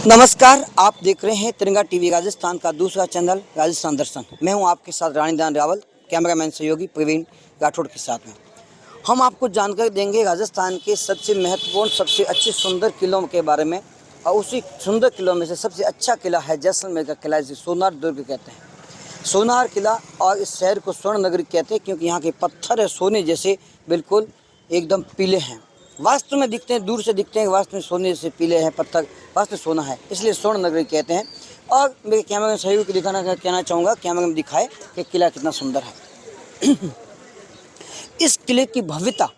नमस्कार, आप देख रहे हैं तिरंगा टीवी राजस्थान का दूसरा चैनल राजस्थान दर्शन। मैं हूं आपके साथ रानीदान रावल, कैमरामैन सहयोगी प्रवीण राठौड़ के साथ में। हम आपको जानकारी देंगे राजस्थान के सबसे महत्वपूर्ण, सबसे अच्छे सुंदर किलों के बारे में। और उसी सुंदर किलों में से सबसे अच्छा किला है जैसलमेर का किला, जिसे सोनार दुर्ग कहते हैं। सोनार किला, और इस शहर को स्वर्ण नगरी कहते हैं क्योंकि यहाँ के पत्थर है सोने जैसे, बिल्कुल एकदम पीले हैं। वास्तव में दिखते हैं, दूर से दिखते हैं, वास्तव में सोने जैसे पीले हैं पत्थर, वास्तव में सोना है, इसलिए स्वर्ण नगरी कहते हैं। और मेरे कैमरा में सहयोग को कहना चाहूँगा, कैमरा में दिखाए कि किला कितना सुंदर है। इस किले की भव्यता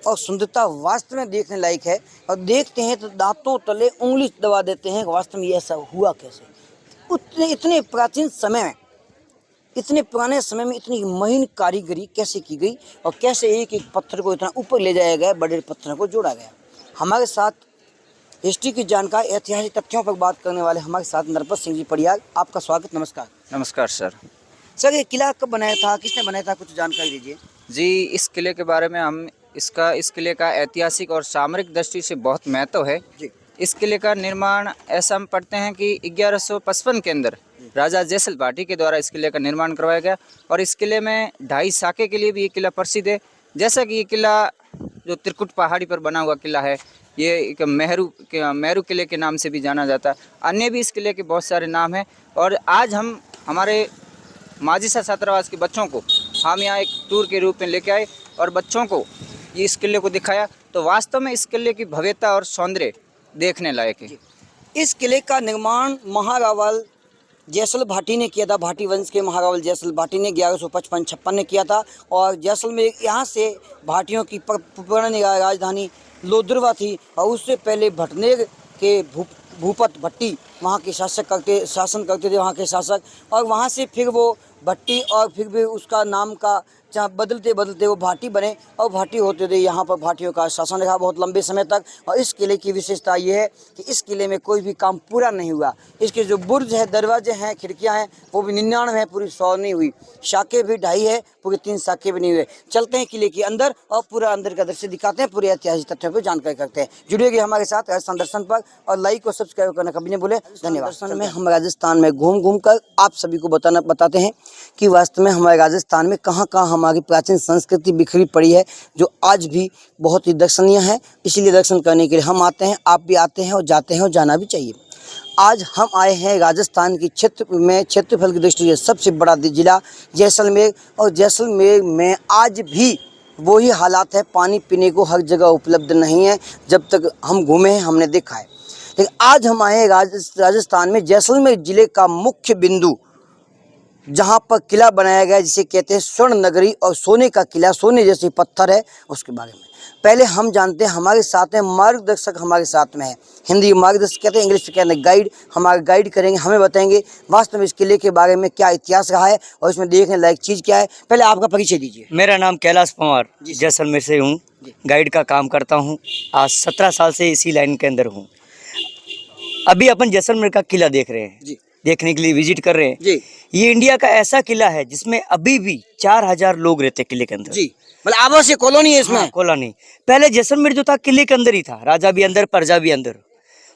और सुंदरता वास्तव में देखने लायक है। और देखते हैं तो दांतों तले उंगली दबा देते हैं, वास्तव में ये ऐसा हुआ कैसे। इतने प्राचीन समय में, इतने पुराने समय में इतनी महीन कारीगरी कैसे की गई, और कैसे एक एक पत्थर को इतना ऊपर ले जाया गया, बड़े पत्थरों को जोड़ा गया। हमारे साथ हिस्ट्री की जानकारी, ऐतिहासिक तथ्यों पर बात करने वाले हमारे साथ नरपत सिंह जी पड़ियार, आपका स्वागत। नमस्कार। नमस्कार सर। सर, ये किला कब बनाया था, किसने बनाया था, कुछ जानकारी दीजिए। जी, इस किले के बारे में हम इस किले का ऐतिहासिक और सामरिक दृष्टि से बहुत महत्व है जी। इस किले का निर्माण ऐसा हम पढ़ते हैं कि 1155 के अंदर राजा जैसल भाटी के द्वारा इस किले का निर्माण करवाया गया। और इस किले में 2.5 शाखे के लिए भी ये किला प्रसिद्ध है। जैसा कि ये किला जो त्रिकुट पहाड़ी पर बना हुआ किला है, ये एक मेहरू किले के नाम से भी जाना जाता है। अन्य भी इस किले के बहुत सारे नाम हैं। और आज हम हमारे माजिसा छात्रावास के बच्चों को हम यहाँ एक टूर के रूप में लेके आए और बच्चों को ये इस किले को दिखाया। तो वास्तव में इस किले की भव्यता और सौंदर्य देखने लायक है। इस किले का निर्माण महारावल जैसल भाटी ने किया था। भाटी वंश के महारावल जैसल भाटी ने 1155-56 ने किया था। और जैसलमेर, यहाँ से भाटियों की पुरानी राजधानी लोद्रवा थी। और उससे पहले भटनेर के भूपत भट्टी वहाँ के शासन करते थे वहाँ के शासक। और वहाँ से फिर वो भट्टी, और फिर भी उसका नाम का जहाँ बदलते बदलते वो भाटी बने, और भाटी होते थे। यहाँ पर भाटियों का शासन रहा बहुत लंबे समय तक। और इस किले की विशेषता ये है कि इस किले में कोई भी काम पूरा नहीं हुआ। इसके जो बुर्ज है, दरवाजे हैं, खिड़कियाँ हैं, वो भी 99 है, पूरी 100 नहीं हुई। शाखे भी 2.5 है, पूरे 3 शाखे भी नहीं हुए। चलते हैं किले के अंदर और पूरा अंदर का दृश्य दिखाते हैं, पूरे ऐतिहासिक तथ्यों पर जानकारी करते हैं। जुड़िएगा हमारे साथ राजस्थान दर्शन पर, और लाइक और सब्सक्राइब करना कभी नहीं भूले। धन्यवाद। दर्शन में हम राजस्थान में घूम कर आप सभी को बताते हैं कि वास्तव में हमारे राजस्थान में कहाँ कहाँ हमारी प्राचीन संस्कृति बिखरी पड़ी है, जो आज भी बहुत ही दर्शनीय है। इसीलिए दर्शन करने के लिए हम आते हैं, आप भी आते हैं और जाते हैं, और जाना भी चाहिए। आज हम आए हैं राजस्थान की क्षेत्रफल की दृष्टि से सबसे बड़ा जिला जैसलमेर। और जैसलमेर में आज भी वही हालात है, पानी पीने को हर जगह उपलब्ध नहीं है। जब तक हम घूमे हैं हमने देखा है। लेकिन आज हम आए हैं राजस्थान में जैसलमेर जिले का मुख्य बिंदु, जहाँ पर किला बनाया गया, जिसे कहते हैं स्वर्ण नगरी और सोने का किला, सोने जैसे पत्थर है, उसके बारे में पहले हम जानते हैं। हमारे साथ में मार्गदर्शक हमारे साथ में है, हिंदी मार्गदर्शक कहते हैं, इंग्लिश में कहते हैं गाइड। हमारे गाइड करेंगे, हमें बताएंगे वास्तव में इस किले के बारे में क्या इतिहास रहा है और इसमें देखने लायक चीज़ क्या है। पहले आपका परिचय दीजिए। मेरा नाम कैलाश पवार, जैसलमेर से हूँ, गाइड का काम करता हूँ। आज 17 साल से इसी लाइन के अंदर हूँ। अभी अपन जैसलमेर का किला देख रहे हैं जी, देखने के लिए विजिट कर रहे हैं जी। ये इंडिया का ऐसा किला है जिसमें अभी भी 4000 लोग रहते किले के अंदर। जी, मतलब आवासीय कॉलोनी है इसमें। हाँ, कॉलोनी। पहले जैसलमेर जो था किले के अंदर ही था, राजा भी अंदर, प्रजा भी अंदर।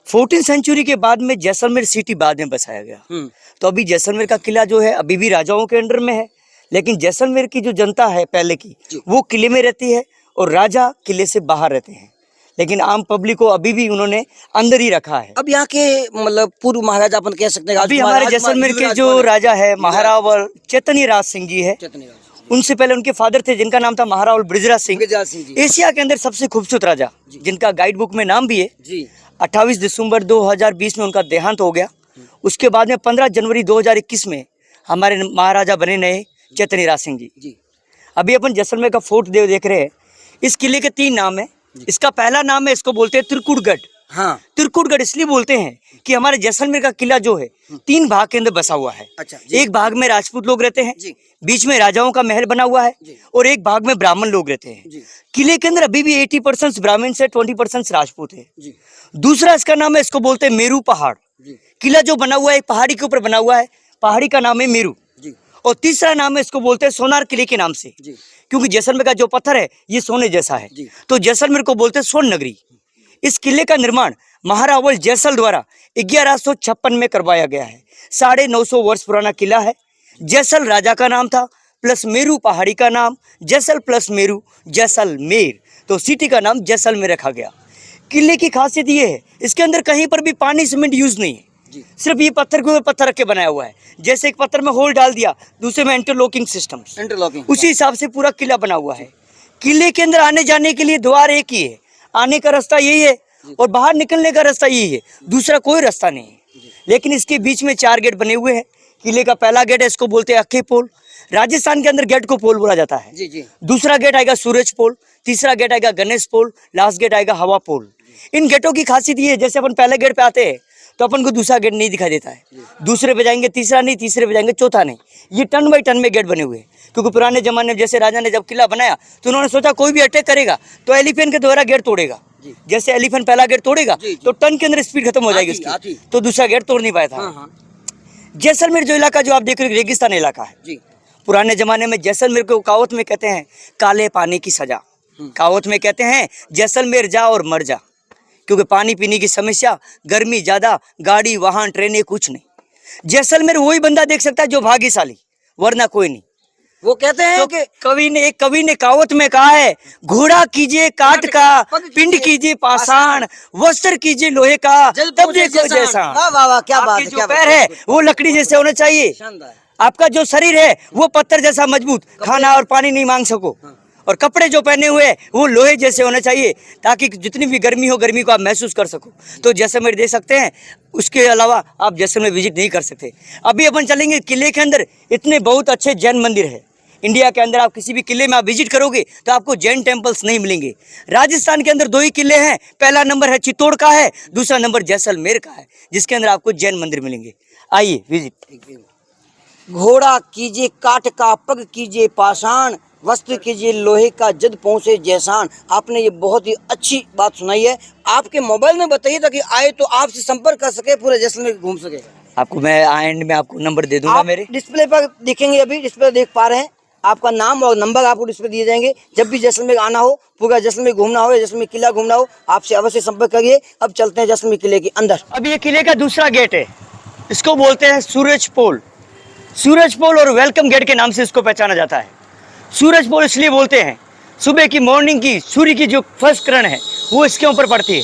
14वीं सेंचुरी के बाद में जैसलमेर सिटी बाद में बसाया गया। तो अभी जैसलमेर का किला जो है अभी भी राजाओं के अंडर में है। लेकिन जैसलमेर की जो जनता है पहले की, वो किले में रहती है और राजा किले से बाहर रहते हैं। लेकिन आम पब्लिक को अभी भी उन्होंने अंदर ही रखा है। अब यहाँ के मतलब पूर्व महाराजा अपन कह सकते हैं। अभी हमारे जैसलमेर के जो राजा है महारावल चैतन्य राज सिंह जी है। उनसे पहले उनके फादर थे जिनका नाम था महारावल बृजराज सिंह। एशिया के अंदर सबसे खूबसूरत राजा, जिनका गाइड बुक में नाम भी है। 28 दिसंबर 2020 में उनका देहांत हो गया। उसके बाद में 15 जनवरी 2021 में हमारे महाराजा बने नए चैतन्य राज सिंह जी। अभी अपन जैसलमेर का फोर्ट देख रहे हैं। इस किले के 3 नाम है। इसका पहला नाम है, इसको बोलते हैं त्रिकुटगढ़। हाँ, त्रिकुटगढ़ इसलिए बोलते हैं कि हमारे जैसलमेर का किला जो है 3 भाग के अंदर बसा हुआ है। अच्छा, एक भाग में राजपूत लोग रहते हैं, बीच में राजाओं का महल बना हुआ है, और एक भाग में ब्राह्मण लोग रहते हैं। किले के अंदर अभी भी 80% ब्राह्मण से 20% राजपूत है। दूसरा इसका नाम है, इसको बोलते हैं मेरू पहाड़। किला जो बना हुआ है एक पहाड़ी के ऊपर बना हुआ है, पहाड़ी का नाम है मेरू। और तीसरा नाम है, इसको बोलते हैं सोनार किले के नाम से, क्योंकि जैसलमेर का जो पत्थर है ये सोने जैसा है। तो जैसलमेर को बोलते हैं स्वर्ण नगरी। इस किले का निर्माण महारावल जैसल द्वारा 1156 में करवाया गया है। 950 वर्ष पुराना किला है। जैसल राजा का नाम था, प्लस मेरू पहाड़ी का नाम, जैसल प्लस मेरू जैसलमेर, तो सिटी का नाम जैसलमेर रखा गया। किले की खासियत ये है, इसके अंदर कहीं पर भी पानी सीमेंट यूज नहीं है, सिर्फ ये पत्थर के ऊपर पत्थर रख के बनाया हुआ है। जैसे एक पत्थर में होल डाल दिया, दूसरे में इंटरलॉकिंग सिस्टम, उसी हिसाब से पूरा किला बना हुआ है। किले के अंदर आने जाने के लिए द्वार एक ही है, आने का रास्ता यही है और बाहर निकलने का रास्ता यही है, दूसरा कोई रास्ता नहीं है। लेकिन इसके बीच में 4 गेट बने हुए हैं। किले का पहला गेट है, इसको बोलते हैं अक्खे पोल। राजस्थान के अंदर गेट को पोल बोला जाता है। दूसरा गेट आएगा सूरज पोल, तीसरा गेट आएगा गणेश पोल, लास्ट गेट आएगा हवा पोल। इन गेटों की खासियत ये है, जैसे अपन पहले गेट पे आते हैं तो अपन को दूसरा गेट नहीं दिखाई देता है, दूसरे पे जाएंगे तीसरा नहीं, तीसरे पे जाएंगे चौथा नहीं। ये टन बाई टन में गेट बने हुए हैं, क्योंकि पुराने जमाने में जैसे राजा ने जब किला बनाया तो उन्होंने सोचा कोई भी अटैक करेगा तो एलिफेंट के द्वारा गेट तोड़ेगा। जैसे एलिफेंट पहला गेट तोड़ेगा तो टन के अंदर स्पीड खत्म हो जाएगी उसकी, तो दूसरा गेट तोड़ नहीं पाया था। जैसलमेर जो इलाका जो आप देख रहे हो रेगिस्तान इलाका है। पुराने जमाने में जैसलमेर को कहावत में कहते हैं काले पानी की सजा, कहावत में कहते हैं जैसलमेर जा और मर जा, क्योंकि पानी पीने की समस्या, गर्मी ज्यादा, गाड़ी वाहन ट्रेनें कुछ नहीं। जैसलमेर वही बंदा देख सकता है जो भाग्यशाली, वरना कोई नहीं। वो कहते हैं तो कि एक कवि ने कहावत में कहा है, घोड़ा कीजिए काट का, पिंड कीजिए पाषाण, वस्त्र कीजिए लोहे का, तब देखो जैसा। वाह वाह वाह, क्या बात है, जो पैर है वो लकड़ी जैसे होने चाहिए, आपका जो शरीर है वो पत्थर जैसा मजबूत, खाना और पानी नहीं मांग सको, और कपड़े जो पहने हुए वो लोहे जैसे होने चाहिए, ताकि जितनी भी गर्मी हो गर्मी को आप महसूस कर सको। तो जैसलमेर देख सकते हैं, उसके अलावा आप जैसलमेर विजिट नहीं कर सकते। अभी अपन चलेंगे किले के अंदर। इतने बहुत अच्छे जैन मंदिर है इंडिया के अंदर, आप किसी भी किले में आप विजिट करोगे तो आपको जैन टेम्पल्स नहीं मिलेंगे। राजस्थान के अंदर 2 ही किले हैं, पहला नंबर है चित्तौड़ का है, दूसरा नंबर जैसलमेर का है, जिसके अंदर आपको जैन मंदिर मिलेंगे। आइए विजिट। घोड़ा कीजिए काट का, पग कीजिए पाषाण, वस्त्र कीजिए लोहे का, जद पहुंचे जैसान। आपने ये बहुत ही अच्छी बात सुनाई है। आपके मोबाइल में बताइए ताकि आए तो आपसे संपर्क कर सके, पूरे जैसलमेर घूम सके। आपको मैं एंड में आपको नंबर दे दूंगा, मेरे डिस्प्ले पर देखेंगे, अभी डिस्प्ले देख पा रहे हैं, आपका नाम और नंबर आपको डिस्प्ले दिए जाएंगे। जब भी जैसलमेर आना हो, पूरा जैसलमेर घूमना हो या जैसलमेर किला घूमना हो, आपसे अवश्य संपर्क करिए। अब चलते हैं जैसलमेर किले के अंदर। अब ये किले का दूसरा गेट है, इसको बोलते हैं सूरज पोल। सूरज पोल और वेलकम गेट के नाम से इसको पहचाना जाता है। सूरज पोल इसलिए बोलते हैं, सुबह की मॉर्निंग की सूर्य की जो फर्स्ट किरण है वो इसके ऊपर पड़ती है।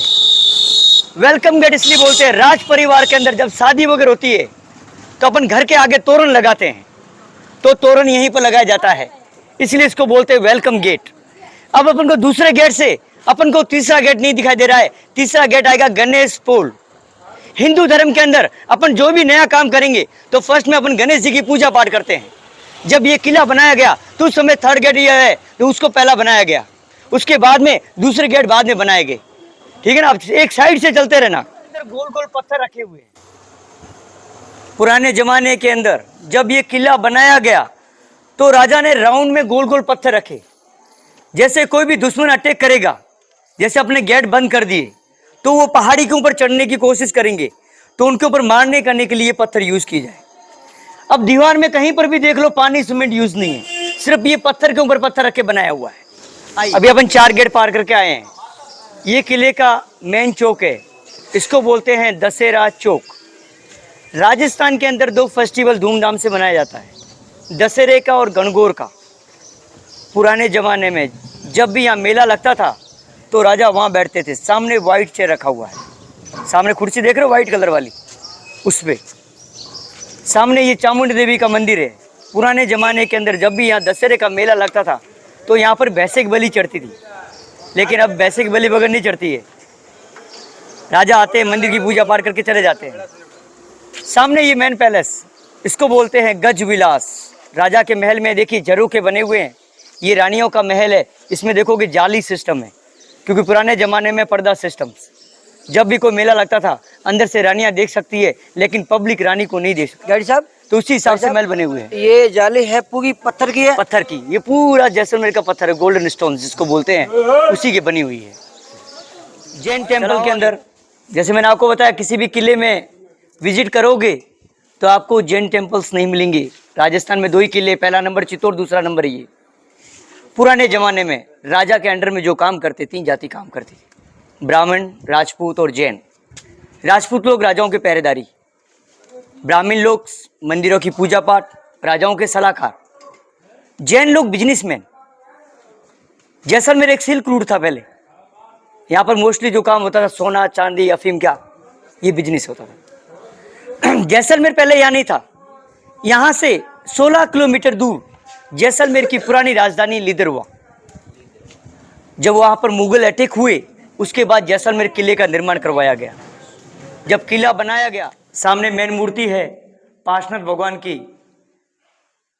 वेलकम गेट इसलिए बोलते हैं, राज परिवार के अंदर जब शादी वगैरह होती है तो अपन घर के आगे तोरण लगाते हैं, तो तोरण यहीं पर लगाया जाता है, इसलिए इसको बोलते हैं वेलकम गेट। अब अपन को दूसरे गेट से अपन को तीसरा गेट नहीं दिखाई दे रहा है, तीसरा गेट आएगा गणेश पोल। हिंदू धर्म के अंदर अपन जो भी नया काम करेंगे तो फर्स्ट में अपन गणेश जी की पूजा पाठ करते हैं। जब ये किला बनाया गया तो उस समय थर्ड गेट ये है तो उसको पहला बनाया गया, उसके बाद में दूसरे गेट बाद में बनाए गए। ठीक है ना, आप एक साइड से चलते रहना। अंदर गोल गोल पत्थर रखे हुए हैं। पुराने जमाने के अंदर जब ये किला बनाया गया तो राजा ने राउंड में गोल गोल पत्थर रखे, जैसे कोई भी दुश्मन अटैक करेगा, जैसे अपने गेट बंद कर दिए तो वो पहाड़ी के ऊपर चढ़ने की कोशिश करेंगे, तो उनके ऊपर मारने करने के लिए पत्थर यूज किए जाए। अब दीवार में कहीं पर भी देख लो पानी सीमेंट यूज नहीं है, सिर्फ ये पत्थर के ऊपर पत्थर रख के बनाया हुआ है। अभी अपन 4 गेट पार करके आए हैं। ये किले का मेन चौक है, इसको बोलते हैं दशहरा चौक। राजस्थान के अंदर 2 फेस्टिवल धूमधाम से मनाया जाता है, दशहरे का और गणगौर का। पुराने जमाने में जब भी यहाँ मेला लगता था तो राजा वहाँ बैठते थे। सामने वाइट चेयर रखा हुआ है, सामने कुर्सी देख रहे हो वाइट कलर वाली, उस पे सामने ये चामुंडी देवी का मंदिर है। पुराने ज़माने के अंदर जब भी यहाँ दशहरे का मेला लगता था तो यहाँ पर भैंसे की बलि चढ़ती थी, लेकिन अब भैंसे की बलि बगैर नहीं चढ़ती है। राजा आते हैं, मंदिर की पूजा पाठ करके चले जाते हैं। सामने ये मेन पैलेस, इसको बोलते हैं गज विलास। राजा के महल में देखिए झरोखे बने हुए हैं, ये रानियों का महल है। इसमें देखोगे जाली सिस्टम है, क्योंकि पुराने ज़माने में पर्दा सिस्टम, जब भी कोई मेला लगता था अंदर से रानियां देख सकती है, लेकिन पब्लिक रानी को नहीं देख सकती। गाड़ी साहब, तो उसी हिसाब से महल बने हुए हैं। ये जाली है पूरी पत्थर की है? पत्थर की, ये पूरा जैसलमेर का पत्थर है, गोल्डन स्टोन जिसको बोलते हैं, उसी की बनी हुई है। जैन टेम्पल के अंदर जैसे मैंने आपको बताया, किसी भी किले में विजिट करोगे तो आपको जैन टेम्पल्स नहीं मिलेंगे। राजस्थान में 2 ही किले, पहला नंबर चित्तौड़, दूसरा नंबर ये। पुराने जमाने में राजा के अंडर में जो काम करते, 3 जाति काम करती थी, ब्राह्मण, राजपूत और जैन। राजपूत लोग राजाओं के पहरेदारी, ब्राह्मण लोग मंदिरों की पूजा पाठ, राजाओं के सलाहकार, जैन लोग बिजनेसमैन। जैसलमेर एक सिल्क रूट था पहले। यहाँ पर मोस्टली जो काम होता था सोना चांदी अफीम क्या ये बिजनेस होता था। जैसलमेर पहले यहाँ नहीं था। यहाँ से 16 किलोमीटर दूर जैसलमेर की पुरानी राजधानी लिदरवा। जब वहाँ पर मुगल अटैक हुए उसके बाद जैसलमेर किले का निर्माण करवाया गया। जब किला बनाया गया, सामने मेन मूर्ति है पार्श्वनाथ भगवान की,